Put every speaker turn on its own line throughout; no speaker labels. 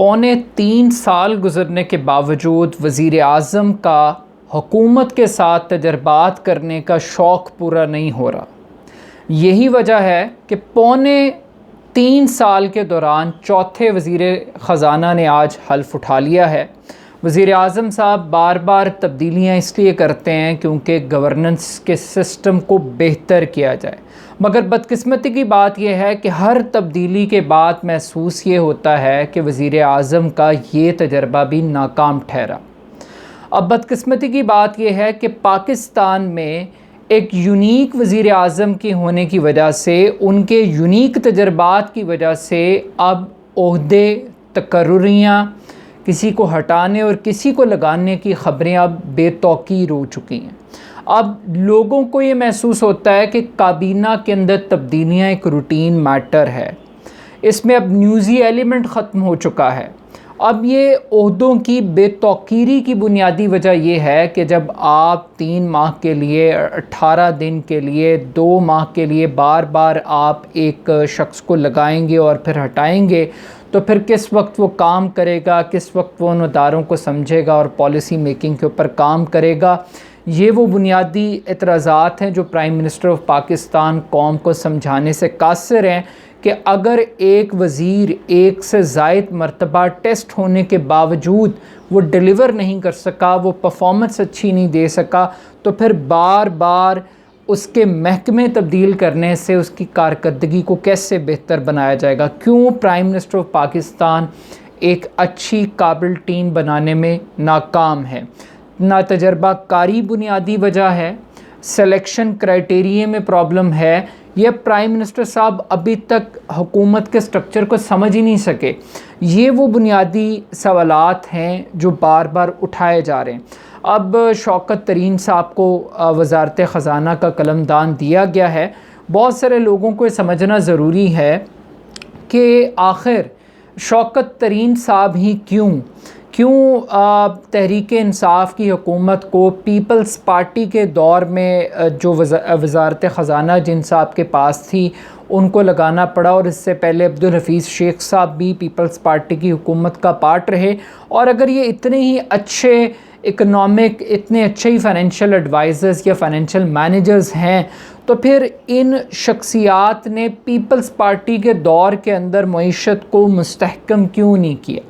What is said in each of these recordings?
پونے 3 سال گزرنے کے باوجود وزیر اعظم کا حکومت کے ساتھ تجربات کرنے کا شوق پورا نہیں ہو رہا۔ یہی وجہ ہے کہ پونے 3 سال کے دوران چوتھے وزیر خزانہ نے آج حلف اٹھا لیا ہے۔ وزیر اعظم صاحب بار بار تبدیلیاں اس لیے کرتے ہیں کیونکہ گورننس کے سسٹم کو بہتر کیا جائے، مگر بدقسمتی کی بات یہ ہے کہ ہر تبدیلی کے بعد محسوس یہ ہوتا ہے کہ وزیر اعظم کا یہ تجربہ بھی ناکام ٹھہرا۔ اب بدقسمتی کی بات یہ ہے کہ پاکستان میں ایک یونیک وزیر اعظم کے ہونے کی وجہ سے، ان کے یونیک تجربات کی وجہ سے اب عہدے، تقرریاں، کسی کو ہٹانے اور کسی کو لگانے کی خبریں اب بے توقیر ہو چکی ہیں۔ اب لوگوں کو یہ محسوس ہوتا ہے کہ کابینہ کے اندر تبدیلیاں ایک روٹین میٹر ہے، اس میں اب نیوزی ایلیمنٹ ختم ہو چکا ہے۔ اب یہ عہدوں کی بے توقیری کی بنیادی وجہ یہ ہے کہ جب آپ 3 ماہ کے لیے، 18 دن کے لیے، 2 ماہ کے لیے بار بار آپ ایک شخص کو لگائیں گے اور پھر ہٹائیں گے، تو پھر کس وقت وہ کام کرے گا، کس وقت وہ ان اداروں کو سمجھے گا اور پالیسی میکنگ کے اوپر کام کرے گا۔ یہ وہ بنیادی اعتراضات ہیں جو پرائم منسٹر آف پاکستان قوم کو سمجھانے سے قاصر ہیں کہ اگر ایک وزیر ایک سے زائد مرتبہ ٹیسٹ ہونے کے باوجود وہ ڈیلیور نہیں کر سکا، وہ پرفارمنس اچھی نہیں دے سکا، تو پھر بار بار اس کے محکمے تبدیل کرنے سے اس کی کارکردگی کو کیسے بہتر بنایا جائے گا؟ کیوں پرائم منسٹر آف پاکستان ایک اچھی قابل ٹیم بنانے میں ناکام ہے؟ نا تجربہ کاری بنیادی وجہ ہے، سلیکشن کرائٹیریے میں پرابلم ہے، یہ پرائم منسٹر صاحب ابھی تک حکومت کے سٹرکچر کو سمجھ ہی نہیں سکے۔ یہ وہ بنیادی سوالات ہیں جو بار بار اٹھائے جا رہے ہیں۔ اب شوکت ترین صاحب کو وزارت خزانہ کا قلمدان دیا گیا ہے۔ بہت سارے لوگوں کو یہ سمجھنا ضروری ہے کہ آخر شوکت ترین صاحب ہی کیوں تحریک انصاف کی حکومت کو پیپلز پارٹی کے دور میں جو وزارت خزانہ جن صاحب کے پاس تھی ان کو لگانا پڑا، اور اس سے پہلے عبدالحفیظ شیخ صاحب بھی پیپلز پارٹی کی حکومت کا پارٹ رہے۔ اور اگر یہ اتنے ہی اچھے اکنامک، اتنے اچھے ہی فائنینشیل ایڈوائزرز یا فائنینشیل مینیجرز ہیں، تو پھر ان شخصیات نے پیپلز پارٹی کے دور کے اندر معیشت کو مستحکم کیوں نہیں کیا؟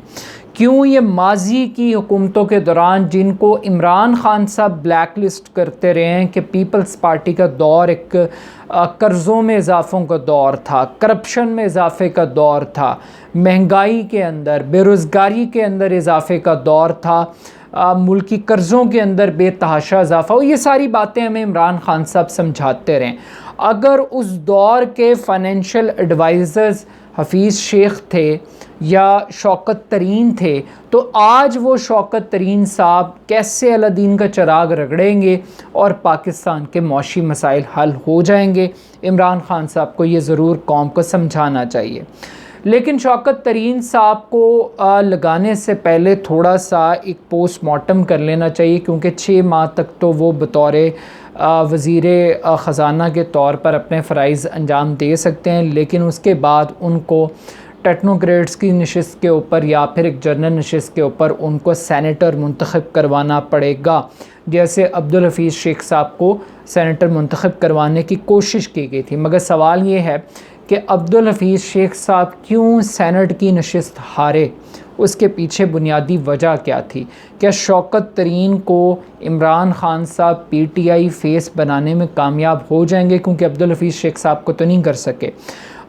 کیوں یہ ماضی کی حکومتوں کے دوران جن کو عمران خان صاحب بلیک لسٹ کرتے رہے ہیں کہ پیپلز پارٹی کا دور ایک قرضوں میں اضافوں کا دور تھا، کرپشن میں اضافے کا دور تھا، مہنگائی کے اندر، بے روزگاری کے اندر اضافے کا دور تھا، ملکی قرضوں کے اندر بے تحاشا اضافہ ہو، یہ ساری باتیں ہمیں عمران خان صاحب سمجھاتے رہیں۔ اگر اس دور کے فائنینشیل ایڈوائزرز حفیظ شیخ تھے یا شوکت ترین تھے، تو آج وہ شوکت ترین صاحب کیسے الدین کا چراغ رگڑیں گے اور پاکستان کے معاشی مسائل حل ہو جائیں گے؟ عمران خان صاحب کو یہ ضرور قوم کو سمجھانا چاہیے۔ لیکن شوکت ترین صاحب کو لگانے سے پہلے تھوڑا سا ایک پوسٹ مارٹم کر لینا چاہیے، کیونکہ 6 ماہ تک تو وہ بطور وزیر خزانہ کے طور پر اپنے فرائض انجام دے سکتے ہیں، لیکن اس کے بعد ان کو ٹیکنوکریٹس کی نشست کے اوپر یا پھر ایک جنرل نشست کے اوپر ان کو سینیٹر منتخب کروانا پڑے گا، جیسے عبدالحفیظ شیخ صاحب کو سینیٹر منتخب کروانے کی کوشش کی گئی تھی۔ مگر سوال یہ ہے کہ عبدالحفیظ شیخ صاحب کیوں سینٹ کی نشست ہارے؟ اس کے پیچھے بنیادی وجہ کیا تھی؟ کیا شوکت ترین کو عمران خان صاحب پی ٹی آئی فیس بنانے میں کامیاب ہو جائیں گے؟ کیونکہ عبدالحفیظ شیخ صاحب کو تو نہیں کر سکے۔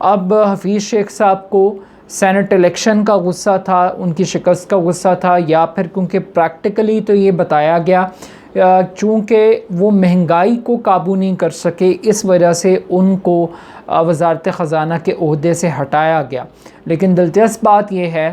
اب حفیظ شیخ صاحب کو سینٹ الیکشن کا غصہ تھا، ان کی شکست کا غصہ تھا، یا پھر کیونکہ پریکٹیکلی تو یہ بتایا گیا چونکہ وہ مہنگائی کو قابو نہیں کر سکے، اس وجہ سے ان کو وزارت خزانہ کے عہدے سے ہٹایا گیا۔ لیکن دلچسپ بات یہ ہے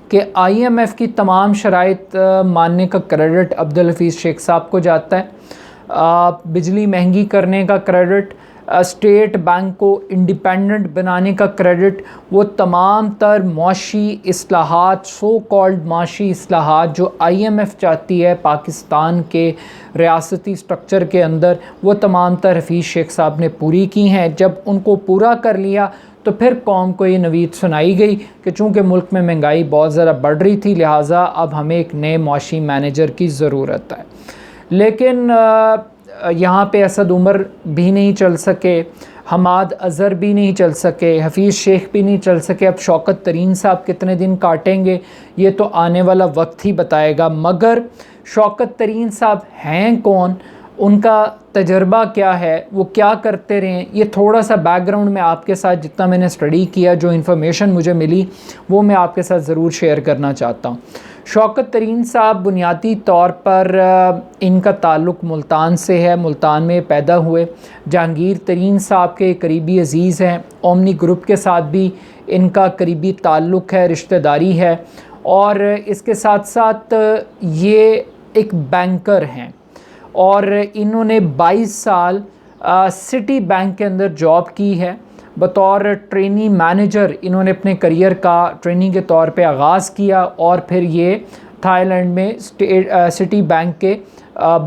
کہ آئی ایم ایف کی تمام شرائط ماننے کا کریڈٹ عبدالحفیظ شیخ صاحب کو جاتا ہے، بجلی مہنگی کرنے کا کریڈٹ، اسٹیٹ بینک کو انڈیپینڈنٹ بنانے کا کریڈٹ، وہ تمام تر معاشی اصلاحات، سو کالڈ معاشی اصلاحات جو آئی ایم ایف چاہتی ہے پاکستان کے ریاستی سٹرکچر کے اندر، وہ تمام تر حفیظ شیخ صاحب نے پوری کی ہیں۔ جب ان کو پورا کر لیا تو پھر قوم کو یہ نوید سنائی گئی کہ چونکہ ملک میں مہنگائی بہت زیادہ بڑھ رہی تھی، لہٰذا اب ہمیں ایک نئے معاشی مینیجر کی ضرورت ہے۔ لیکن یہاں پہ اسد عمر بھی نہیں چل سکے، حماد اظہر بھی نہیں چل سکے، حفیظ شیخ بھی نہیں چل سکے۔ اب شوکت ترین صاحب کتنے دن کاٹیں گے یہ تو آنے والا وقت ہی بتائے گا۔ مگر شوکت ترین صاحب ہیں کون، ان کا تجربہ کیا ہے، وہ کیا کرتے رہے، یہ تھوڑا سا بیک گراؤنڈ میں آپ کے ساتھ جتنا میں نے اسٹڈی کیا، جو انفارمیشن مجھے ملی وہ میں آپ کے ساتھ ضرور شیئر کرنا چاہتا ہوں۔ شوکت ترین صاحب بنیادی طور پر ان کا تعلق ملتان سے ہے، ملتان میں پیدا ہوئے، جہانگیر ترین صاحب کے قریبی عزیز ہیں، اومنی گروپ کے ساتھ بھی ان کا قریبی تعلق ہے، رشتہ داری ہے، اور اس کے ساتھ ساتھ یہ ایک بینکر ہیں اور انہوں نے 22 سال سٹی بینک کے اندر جاب کی ہے۔ بطور ٹرینی مینیجر انہوں نے اپنے کریئر کا ٹریننگ کے طور پہ آغاز کیا اور پھر یہ تھائی لینڈ میں سٹی بینک کے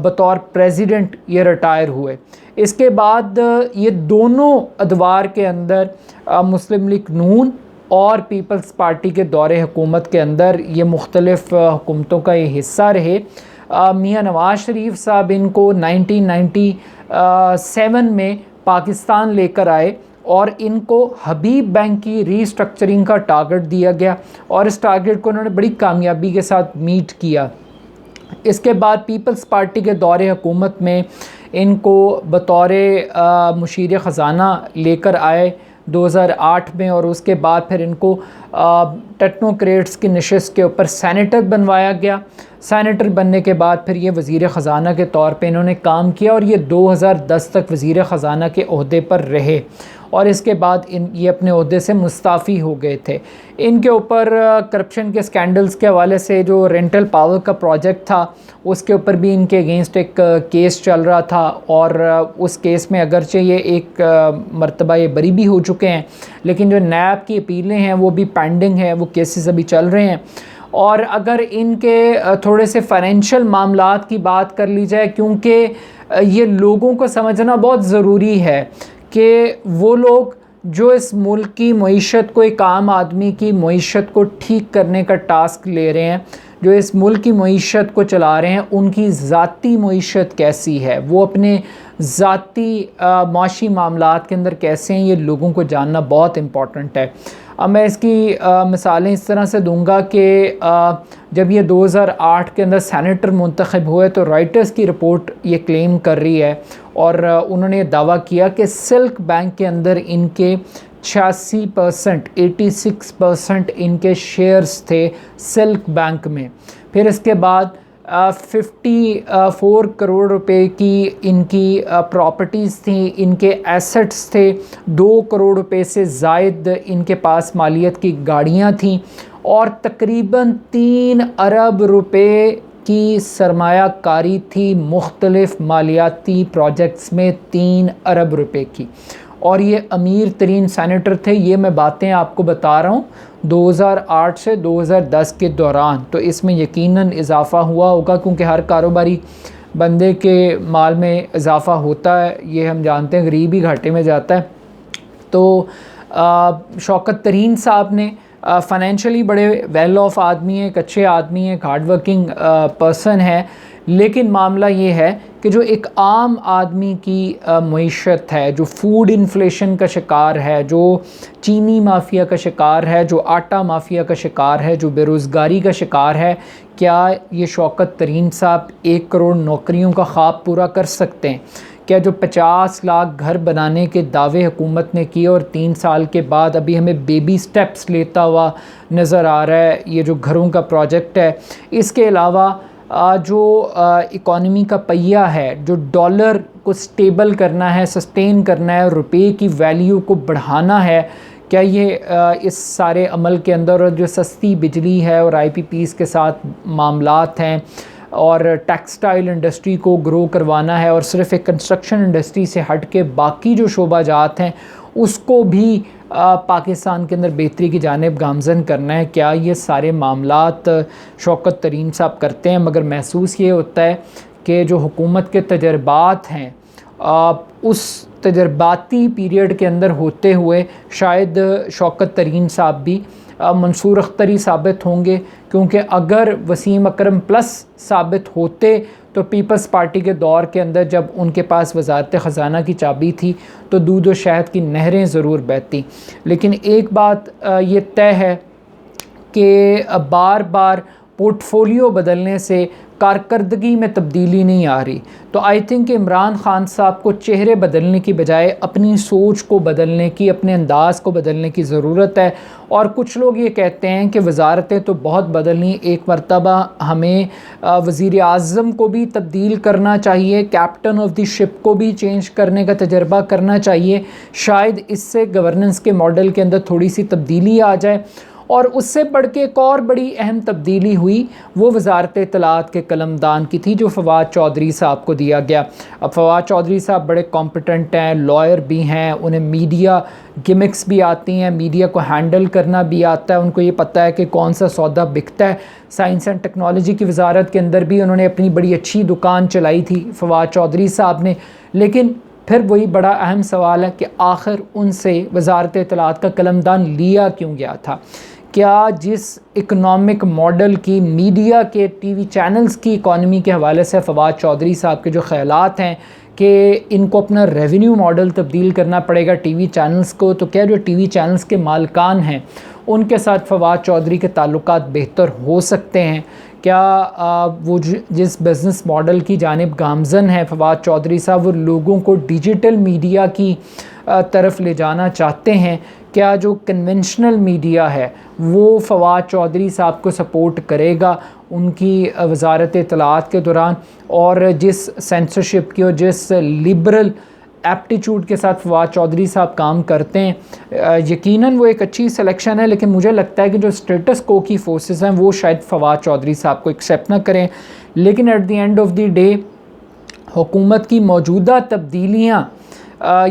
بطور پریزیڈنٹ یہ ریٹائر ہوئے۔ اس کے بعد یہ دونوں ادوار کے اندر مسلم لیگ نون اور پیپلز پارٹی کے دور حکومت کے اندر یہ مختلف حکومتوں کا یہ حصہ رہے۔ میاں نواز شریف صاحب ان کو 1997 میں پاکستان لے کر آئے اور ان کو حبیب بینک کی ری اسٹرکچرنگ کا ٹارگٹ دیا گیا اور اس ٹارگٹ کو انہوں نے بڑی کامیابی کے ساتھ میٹ کیا۔ اس کے بعد پیپلز پارٹی کے دور حکومت میں ان کو بطور مشیر خزانہ لے کر آئے 2008 میں، اور اس کے بعد پھر ان کو ٹیکنوکریٹس کی نشست کے اوپر سینیٹر بنوایا گیا۔ سینیٹر بننے کے بعد پھر یہ وزیر خزانہ کے طور پہ انہوں نے کام کیا اور یہ 2010 تک وزیر خزانہ کے عہدے پر رہے، اور اس کے بعد یہ اپنے عہدے سے مستعفی ہو گئے تھے۔ ان کے اوپر کرپشن کے سکینڈلز کے حوالے سے جو رینٹل پاور کا پروجیکٹ تھا اس کے اوپر بھی ان کے اگینسٹ ایک کیس چل رہا تھا، اور اس کیس میں اگرچہ یہ ایک مرتبہ یہ بری بھی ہو چکے ہیں، لیکن جو نیب کی اپیلیں ہیں وہ بھی پینڈنگ ہیں، وہ کیسز ابھی چل رہے ہیں۔ اور اگر ان کے تھوڑے سے فائنینشیل معاملات کی بات کر لی جائے، کیونکہ یہ لوگوں کو سمجھنا بہت ضروری ہے کہ وہ لوگ جو اس ملک کی معیشت کو، ایک عام آدمی کی معیشت کو ٹھیک کرنے کا ٹاسک لے رہے ہیں، جو اس ملک کی معیشت کو چلا رہے ہیں، ان کی ذاتی معیشت کیسی ہے، وہ اپنے ذاتی معاشی معاملات کے اندر کیسے ہیں، یہ لوگوں کو جاننا بہت امپورٹنٹ ہے۔ اب میں اس کی مثالیں اس طرح سے دوں گا کہ جب یہ 2008 کے اندر سینیٹر منتخب ہوئے تو رائٹرز کی رپورٹ یہ کلیم کر رہی ہے، اور انہوں نے دعویٰ کیا کہ سلک بینک کے اندر ان کے 86% ان کے شیئرز تھے سلک بینک میں۔ پھر اس کے بعد 54 کروڑ روپے کی ان کی پراپرٹیز تھیں، ان کے ایسٹس تھے، 2 کروڑ روپے سے زائد ان کے پاس مالیت کی گاڑیاں تھیں، اور تقریباً 3 ارب روپے کی سرمایہ کاری تھی مختلف مالیاتی پروجیکٹس میں، 3 ارب روپے کی، اور یہ امیر ترین سینیٹر تھے۔ یہ میں باتیں آپ کو بتا رہا ہوں 2008 سے 2010 کے دوران، تو اس میں یقیناً اضافہ ہوا ہوگا کیونکہ ہر کاروباری بندے کے مال میں اضافہ ہوتا ہے، یہ ہم جانتے ہیں، غریب ہی گھاٹے میں جاتا ہے۔ تو شوکت ترین صاحب نے فائنینشلی بڑے ویل آف آدمی ہیں، ایک اچھے آدمی ہیں، ایک ہارڈ ورکنگ پرسن ہے، لیکن معاملہ یہ ہے کہ جو ایک عام آدمی کی معیشت ہے، جو فوڈ انفلیشن کا شکار ہے، جو چینی مافیا کا شکار ہے، جو آٹا مافیا کا شکار ہے، جو بے روزگاری کا شکار ہے، کیا یہ شوکت ترین صاحب 1 کروڑ نوکریوں کا خواب پورا کر سکتے ہیں؟ کیا جو 50 لاکھ گھر بنانے کے دعوے حکومت نے کیے اور 3 سال کے بعد ابھی ہمیں بیبی سٹیپس لیتا ہوا نظر آ رہا ہے یہ جو گھروں کا پروجیکٹ ہے؟ اس کے علاوہ جو اکانومی کا پہیہ ہے، جو ڈالر کو سٹیبل کرنا ہے، سسٹین کرنا ہے، روپے کی ویلیو کو بڑھانا ہے، کیا یہ اس سارے عمل کے اندر جو سستی بجلی ہے اور آئی پی پیز کے ساتھ معاملات ہیں اور ٹیکسٹائل انڈسٹری کو گرو کروانا ہے اور صرف ایک کنسٹرکشن انڈسٹری سے ہٹ کے باقی جو شعبہ جات ہیں اس کو بھی پاکستان کے اندر بہتری کی جانب گامزن کرنا ہے، کیا یہ سارے معاملات شوکت ترین صاحب کرتے ہیں؟ مگر محسوس یہ ہوتا ہے کہ جو حکومت کے تجربات ہیں اس تجرباتی پیریڈ کے اندر ہوتے ہوئے شاید شوکت ترین صاحب بھی منصور اختری ثابت ہوں گے، کیونکہ اگر وسیم اکرم پلس ثابت ہوتے تو پیپلز پارٹی کے دور کے اندر جب ان کے پاس وزارت خزانہ کی چابی تھی تو دودھ و شہد کی نہریں ضرور بہتی. لیکن ایک بات یہ طے ہے کہ بار بار پورٹ فولیو بدلنے سے کارکردگی میں تبدیلی نہیں آ رہی. تو آئی تھنک کہ عمران خان صاحب کو چہرے بدلنے کی بجائے اپنی سوچ کو بدلنے کی، اپنے انداز کو بدلنے کی ضرورت ہے. اور کچھ لوگ یہ کہتے ہیں کہ وزارتیں تو بہت بدلنی، ایک مرتبہ ہمیں وزیر اعظم کو بھی تبدیل کرنا چاہیے، کیپٹن آف دی شپ کو بھی چینج کرنے کا تجربہ کرنا چاہیے، شاید اس سے گورننس کے ماڈل کے اندر تھوڑی سی تبدیلی آ جائے. اور اس سے بڑھ کے ایک اور بڑی اہم تبدیلی ہوئی، وہ وزارت اطلاعات کے قلمدان کی تھی جو فواد چودھری صاحب کو دیا گیا. اب فواد چودھری صاحب بڑے کمپٹنٹ ہیں، لائر بھی ہیں، انہیں میڈیا گمکس بھی آتی ہیں، میڈیا کو ہینڈل کرنا بھی آتا ہے، ان کو یہ پتہ ہے کہ کون سا سودا بکتا ہے. سائنس اینڈ ٹیکنالوجی کی وزارت کے اندر بھی انہوں نے اپنی بڑی اچھی دکان چلائی تھی فواد چودھری صاحب نے. لیکن پھر وہی بڑا اہم سوال ہے کہ آخر ان سے وزارت اطلاعات کا قلمدان لیا کیوں گیا تھا؟ کیا جس اکنامک ماڈل کی، میڈیا کے، ٹی وی چینلز کی اکانومی کے حوالے سے فواد چودھری صاحب کے جو خیالات ہیں کہ ان کو اپنا ریونیو ماڈل تبدیل کرنا پڑے گا ٹی وی چینلز کو، تو کیا جو ٹی وی چینلز کے مالکان ہیں ان کے ساتھ فواد چودھری کے تعلقات بہتر ہو سکتے ہیں؟ کیا وہ جس بزنس ماڈل کی جانب گامزن ہے فواد چودھری صاحب، وہ لوگوں کو ڈیجیٹل میڈیا کی طرف لے جانا چاہتے ہیں؟ کیا جو کنونشنل میڈیا ہے وہ فواد چودھری صاحب کو سپورٹ کرے گا ان کی وزارت اطلاعات کے دوران؟ اور جس سینسرشپ کی اور جس لبرل ایپٹیچیوڈ کے ساتھ فواد چودھری صاحب کام کرتے ہیں، یقیناً وہ ایک اچھی سلیکشن ہے، لیکن مجھے لگتا ہے کہ جو اسٹیٹس کو کی فورسز ہیں وہ شاید فواد چودھری صاحب کو ایکسیپٹ نہ کریں. لیکن at the end of the day حکومت کی موجودہ تبدیلیاں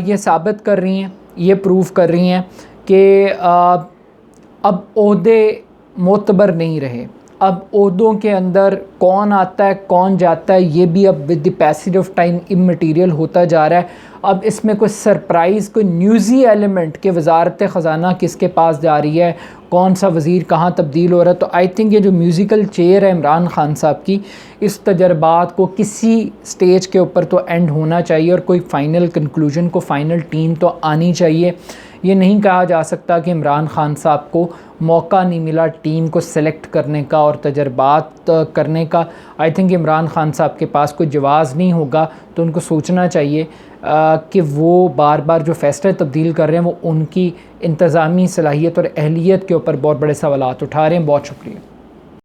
یہ ثابت کر رہی ہیں، یہ پروف کر رہی ہیں کہ اب عہدے معتبر نہیں رہے. اب عہدوں کے اندر کون آتا ہے کون جاتا ہے یہ بھی اب with the passage of time immaterial ہوتا جا رہا ہے. اب اس میں کوئی سرپرائز، کوئی نیوزی ایلیمنٹ کہ وزارت خزانہ کس کے پاس جا رہی ہے، کون سا وزیر کہاں تبدیل ہو رہا ہے. تو آئی تھنک یہ جو میوزیکل چیئر ہے عمران خان صاحب کی، اس تجربات کو کسی سٹیج کے اوپر تو اینڈ ہونا چاہیے اور کوئی فائنل کنکلوژن کو، فائنل ٹیم تو آنی چاہیے. یہ نہیں کہا جا سکتا کہ عمران خان صاحب کو موقع نہیں ملا ٹیم کو سلیکٹ کرنے کا اور تجربات کرنے کا. آئی تھنک عمران خان صاحب کے پاس کوئی جواز نہیں ہوگا، تو ان کو سوچنا چاہیے کہ وہ بار بار جو فیصلے تبدیل کر رہے ہیں وہ ان کی انتظامی صلاحیت اور اہلیت کے اوپر بہت بڑے سوالات اٹھا رہے ہیں. بہت شکریہ.